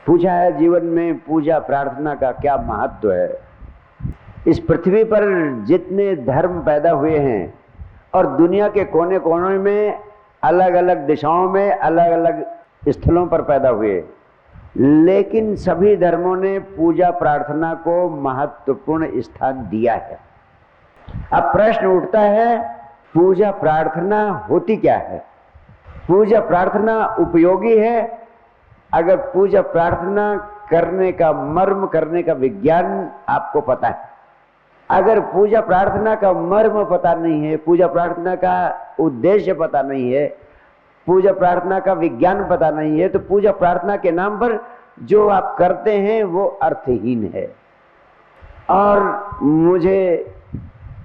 पूछा है जीवन में पूजा प्रार्थना का क्या महत्व है। इस पृथ्वी पर जितने धर्म पैदा हुए हैं और दुनिया के कोने कोने में अलग अलग दिशाओं में अलग अलग स्थलों पर पैदा हुए, लेकिन सभी धर्मों ने पूजा प्रार्थना को महत्वपूर्ण स्थान दिया है। अब प्रश्न उठता है, पूजा प्रार्थना होती क्या है? पूजा प्रार्थना उपयोगी है? अगर पूजा प्रार्थना करने का मर्म, करने का विज्ञान आपको पता है, अगर पूजा प्रार्थना का मर्म पता नहीं है, पूजा प्रार्थना का उद्देश्य पता नहीं है, पूजा प्रार्थना का विज्ञान पता नहीं है, तो पूजा प्रार्थना के नाम पर जो आप करते हैं वो अर्थहीन है। और मुझे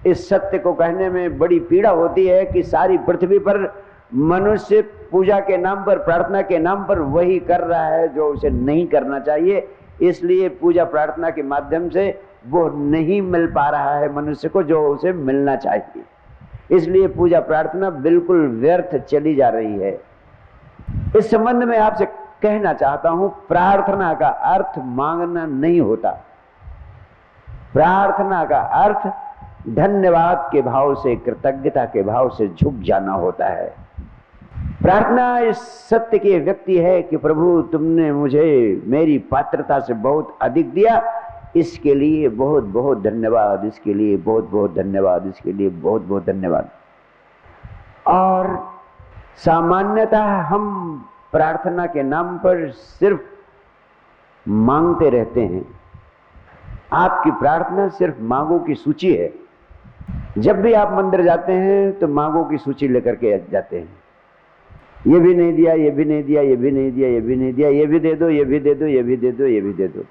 इस सत्य को कहने में बड़ी पीड़ा होती है कि सारी पृथ्वी पर मनुष्य पूजा के नाम पर, प्रार्थना के नाम पर वही कर रहा है जो उसे नहीं करना चाहिए। इसलिए पूजा प्रार्थना के माध्यम से वो नहीं मिल पा रहा है मनुष्य को जो उसे मिलना चाहिए। इसलिए पूजा प्रार्थना बिल्कुल व्यर्थ चली जा रही है। इस संबंध में आपसे कहना चाहता हूं, प्रार्थना का अर्थ मांगना नहीं होता। प्रार्थना का अर्थ धन्यवाद के भाव से, कृतज्ञता के भाव से झुक जाना होता है। प्रार्थना इस सत्य की व्यक्ति है कि प्रभु तुमने मुझे मेरी पात्रता से बहुत अधिक दिया, इसके लिए बहुत बहुत धन्यवाद, इसके लिए बहुत बहुत धन्यवाद, इसके लिए बहुत बहुत धन्यवाद। और सामान्यतः हम प्रार्थना के नाम पर सिर्फ मांगते रहते हैं। आपकी प्रार्थना सिर्फ मांगों की सूची है। जब भी आप मंदिर जाते हैं तो मांगों की सूची लेकर के जाते हैं। ये भी नहीं दिया, ये भी नहीं दिया, ये भी नहीं दिया, ये भी नहीं दिया, ये भी दे दो, ये भी दे दो, ये भी दे दो, ये भी दे दो।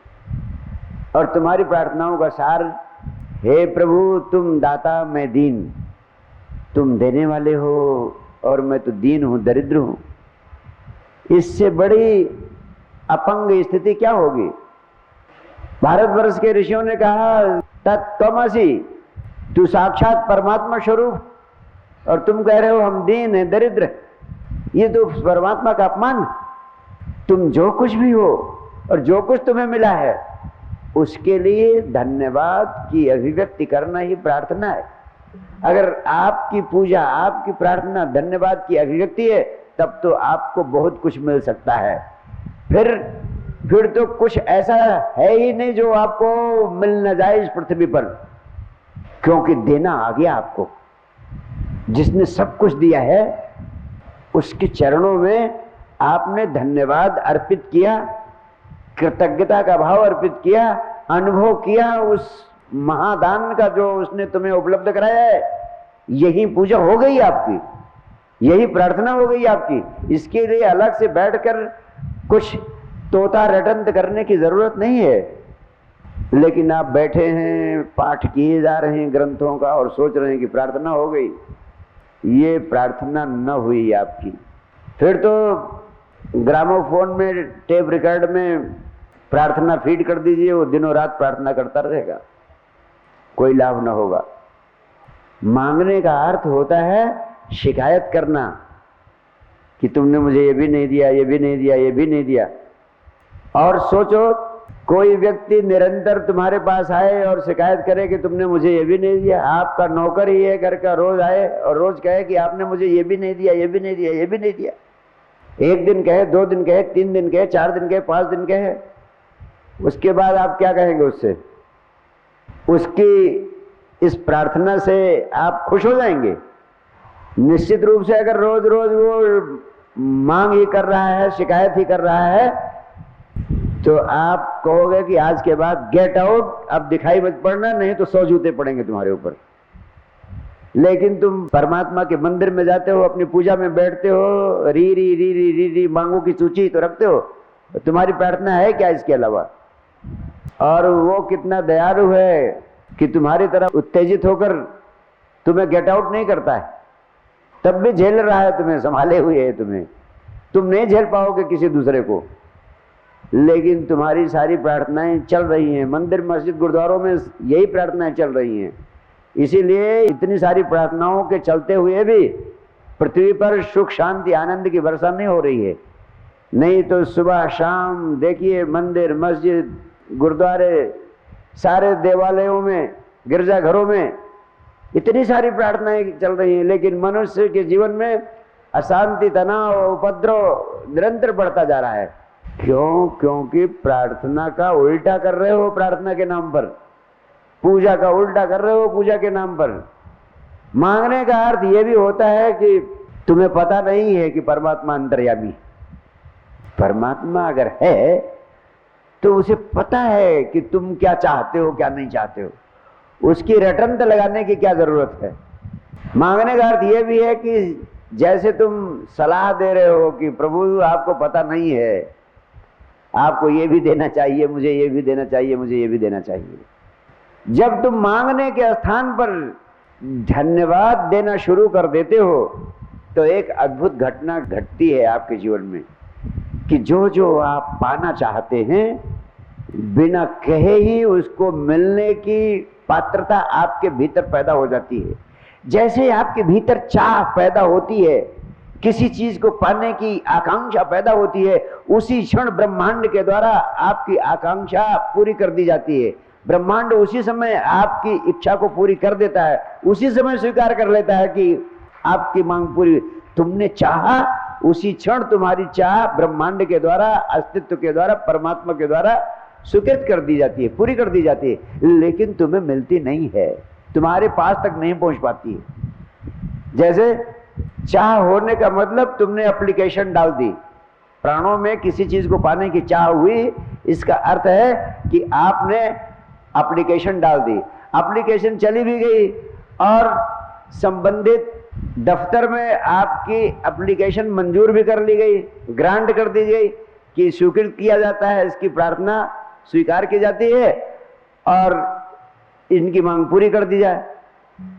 और तुम्हारी प्रार्थनाओं का सार, हे प्रभु तुम दाता मैं दीन, तुम देने वाले हो और मैं तो दीन हूं, दरिद्र हूं। इससे बड़ी अपंग स्थिति क्या होगी? भारतवर्ष के ऋषियों ने कहा तत्त्वमसि, तू साक्षात परमात्मा स्वरूप, और तुम कह रहे हो हम दीन है, दरिद्र। ये तो परमात्मा का अपमान। तुम जो कुछ भी हो और जो कुछ तुम्हें मिला है उसके लिए धन्यवाद की अभिव्यक्ति करना ही प्रार्थना है। अगर आपकी पूजा, आपकी प्रार्थना धन्यवाद की अभिव्यक्ति है, तब तो आपको बहुत कुछ मिल सकता है। फिर तो कुछ ऐसा है ही नहीं जो आपको मिल न जाए इस पृथ्वी पर, क्योंकि देना आ गया आपको। जिसने सब कुछ दिया है उसके चरणों में आपने धन्यवाद अर्पित किया, कृतज्ञता का भाव अर्पित किया, अनुभव किया उस महादान का जो उसने तुम्हें उपलब्ध कराया है। यही पूजा हो गई आपकी, यही प्रार्थना हो गई आपकी। इसके लिए अलग से बैठकर कुछ तोता रटंत करने की जरूरत नहीं है। लेकिन आप बैठे हैं, पाठ किए जा रहे हैं ग्रंथों का और सोच रहे हैं कि प्रार्थना हो गई। ये प्रार्थना न हुई आपकी। फिर तो ग्रामोफोन में, टेप रिकॉर्ड में प्रार्थना फीड कर दीजिए, वो दिनों रात प्रार्थना करता रहेगा, कोई लाभ न होगा। मांगने का अर्थ होता है शिकायत करना कि तुमने मुझे ये भी नहीं दिया, ये भी नहीं दिया, ये भी नहीं दिया। और सोचो, कोई व्यक्ति निरंतर तुम्हारे पास आए और शिकायत करे कि तुमने मुझे ये भी नहीं दिया। आपका नौकर ही है घर का, रोज आए और रोज कहे कि आपने मुझे ये भी नहीं दिया, ये भी नहीं दिया, ये भी नहीं दिया। एक दिन कहे, 2 दिन कहे, 3 दिन कहे, 4 दिन कहे, 5 दिन कहे, उसके बाद आप क्या कहेंगे उससे? उसकी इस प्रार्थना से आप खुश हो जाएंगे? निश्चित रूप से अगर रोज रोज वो मांग ही कर रहा है, शिकायत ही कर रहा है, तो आप कहोगे कि आज के बाद गेट आउट, अब दिखाई मत पड़ना, नहीं तो 100 जूते पड़ेंगे तुम्हारे ऊपर। लेकिन तुम परमात्मा के मंदिर में जाते हो, अपनी पूजा में बैठते हो, री री री री री री मांगों की सूची तो रखते हो, तो तुम्हारी प्रार्थना है क्या इसके अलावा? और वो कितना दयालु है कि तुम्हारी तरफ उत्तेजित होकर तुम्हें गेट आउट नहीं करता है, तब भी झेल रहा है, तुम्हें संभाले हुए है। तुम नहीं झेल पाओगे किसी दूसरे को, लेकिन तुम्हारी सारी प्रार्थनाएं चल रही हैं। मंदिर, मस्जिद, गुरुद्वारों में यही प्रार्थनाएं चल रही हैं। इसीलिए इतनी सारी प्रार्थनाओं के चलते हुए भी पृथ्वी पर सुख, शांति, आनंद की वर्षा नहीं हो रही है। नहीं तो सुबह शाम देखिए मंदिर, मस्जिद, गुरुद्वारे, सारे देवालयों में, गिरजाघरों में इतनी सारी प्रार्थनाएं चल रही हैं, लेकिन मनुष्य के जीवन में अशांति, तनाव, उपद्रव निरंतर बढ़ता जा रहा है। क्यों? क्योंकि प्रार्थना का उल्टा कर रहे हो प्रार्थना के नाम पर, पूजा का उल्टा कर रहे हो पूजा के नाम पर। मांगने का अर्थ यह भी होता है कि तुम्हें पता नहीं है कि परमात्मा अंतर्यामी। परमात्मा अगर है तो उसे पता है कि तुम क्या चाहते हो, क्या नहीं चाहते हो, उसकी रटंत लगाने की क्या जरूरत है। मांगने का अर्थ यह भी है कि जैसे तुम सलाह दे रहे हो कि प्रभु आपको पता नहीं है, आपको ये भी देना चाहिए, मुझे ये भी देना चाहिए, मुझे ये भी देना चाहिए। जब तुम मांगने के स्थान पर धन्यवाद देना शुरू कर देते हो तो एक अद्भुत घटना घटती है आपके जीवन में कि जो जो आप पाना चाहते हैं बिना कहे ही उसको मिलने की पात्रता आपके भीतर पैदा हो जाती है। जैसे आपके भीतर चाह पैदा होती है, किसी चीज को पाने की आकांक्षा पैदा होती है, उसी क्षण ब्रह्मांड के द्वारा आपकी आकांक्षा पूरी कर दी जाती है। ब्रह्मांड उसी समय आपकी इच्छा को पूरी कर देता है, उसी समय स्वीकार कर लेता है कि आपकी मांग पूरी। तुमने चाहा, उसी क्षण तुम्हारी चाह ब्रह्मांड के द्वारा, अस्तित्व के द्वारा, परमात्मा के द्वारा स्वीकृत कर दी जाती है, पूरी कर दी जाती है, लेकिन तुम्हें मिलती नहीं है, तुम्हारे पास तक नहीं पहुंच पाती है। जैसे चाह होने का मतलब तुमने एप्लीकेशन डाल दी, प्राणों में किसी चीज को पाने की चाह हुई, इसका अर्थ है कि आपने एप्लीकेशन डाल दी, एप्लीकेशन चली भी गई और संबंधित दफ्तर में आपकी एप्लीकेशन मंजूर भी कर ली गई, ग्रांट कर दी गई कि स्वीकृत किया जाता है, इसकी प्रार्थना स्वीकार की जाती है और इनकी मांग पूरी कर दी जाए।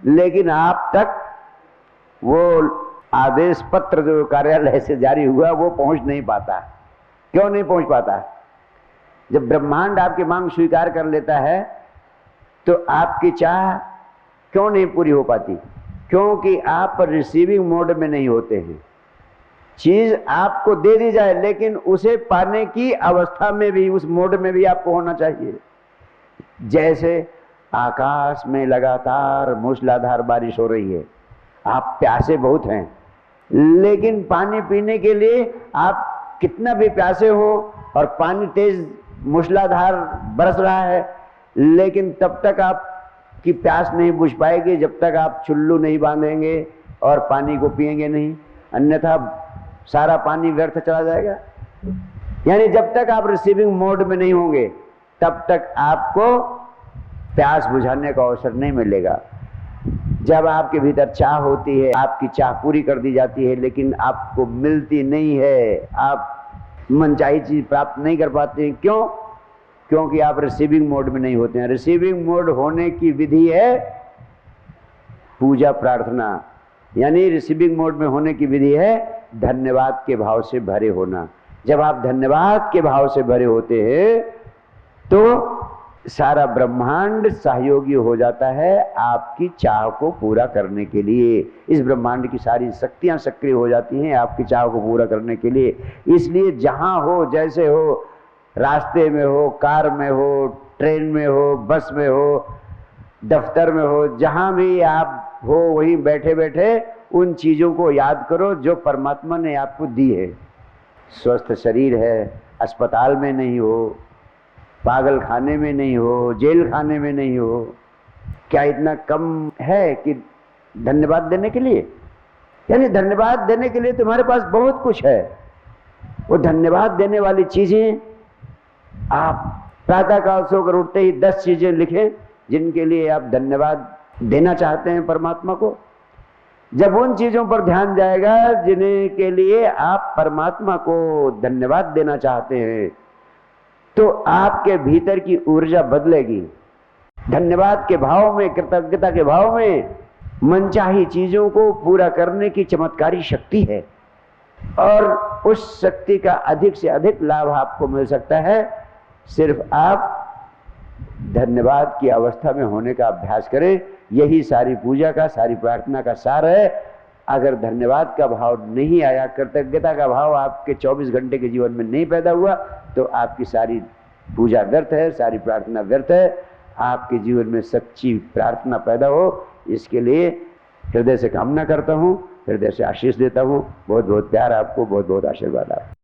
लेकिन आप तक वो आदेश पत्र जो कार्यालय से जारी हुआ वो पहुंच नहीं पाता। क्यों नहीं पहुंच पाता? जब ब्रह्मांड आपकी मांग स्वीकार कर लेता है तो आपकी चाह क्यों नहीं पूरी हो पाती? क्योंकि आप रिसीविंग मोड में नहीं होते हैं। चीज आपको दे दी जाए लेकिन उसे पाने की अवस्था में भी, उस मोड में भी आपको होना चाहिए। जैसे आकाश में लगातार मूसलाधार बारिश हो रही है, आप प्यासे बहुत हैं, लेकिन पानी पीने के लिए आप कितना भी प्यासे हो और पानी तेज मूसलाधार बरस रहा है, लेकिन तब तक आपकी प्यास नहीं बुझ पाएगी जब तक आप चुल्लू नहीं बांधेंगे और पानी को पिएंगे नहीं, अन्यथा सारा पानी व्यर्थ चला जाएगा। यानी जब तक आप रिसीविंग मोड में नहीं होंगे तब तक आपको प्यास बुझाने का अवसर नहीं मिलेगा। जब आपके भीतर चाह होती है, आपकी चाह पूरी कर दी जाती है, लेकिन आपको मिलती नहीं है, आप मनचाही चीज प्राप्त नहीं कर पाते हैं। क्यों? क्योंकि आप रिसीविंग मोड में नहीं होते हैं। रिसीविंग मोड होने की विधि है पूजा प्रार्थना, यानी रिसीविंग मोड में होने की विधि है धन्यवाद के भाव से भरे होना। जब आप धन्यवाद के भाव से भरे होते हैं तो सारा ब्रह्मांड सहयोगी हो जाता है आपकी चाह को पूरा करने के लिए। इस ब्रह्मांड की सारी शक्तियां सक्रिय हो जाती हैं आपकी चाह को पूरा करने के लिए। इसलिए जहां हो, जैसे हो, रास्ते में हो, कार में हो, ट्रेन में हो, बस में हो, दफ्तर में हो, जहां भी आप हो वहीं बैठे बैठे उन चीजों को याद करो जो परमात्मा ने आपको दी है। स्वस्थ शरीर है, अस्पताल में नहीं हो, पागल खाने में नहीं हो, जेल खाने में नहीं हो, क्या इतना कम है कि धन्यवाद देने के लिए? यानी धन्यवाद देने के लिए तुम्हारे पास बहुत कुछ है। वो धन्यवाद देने वाली चीजें आप प्रातःकाल सोकर उठते ही 10 चीजें लिखें जिनके लिए आप धन्यवाद देना चाहते हैं परमात्मा को। जब उन चीजों पर ध्यान जाएगा जिन्हें के लिए आप परमात्मा को धन्यवाद देना चाहते हैं तो आपके भीतर की ऊर्जा बदलेगी। धन्यवाद के भाव में, कृतज्ञता के भाव में मनचाही चीजों को पूरा करने की चमत्कारी शक्ति है और उस शक्ति का अधिक से अधिक लाभ आपको मिल सकता है सिर्फ आप धन्यवाद की अवस्था में होने का अभ्यास करें। यही सारी पूजा का, सारी प्रार्थना का सार है। अगर धन्यवाद का भाव नहीं आया, कृतज्ञता का भाव आपके 24 घंटे के जीवन में नहीं पैदा हुआ, तो आपकी सारी पूजा व्यर्थ है, सारी प्रार्थना व्यर्थ है। आपके जीवन में सच्ची प्रार्थना पैदा हो, इसके लिए हृदय से कामना करता हूँ, हृदय से आशीष देता हूँ। बहुत बहुत प्यार आपको, बहुत बहुत आशीर्वाद आपको।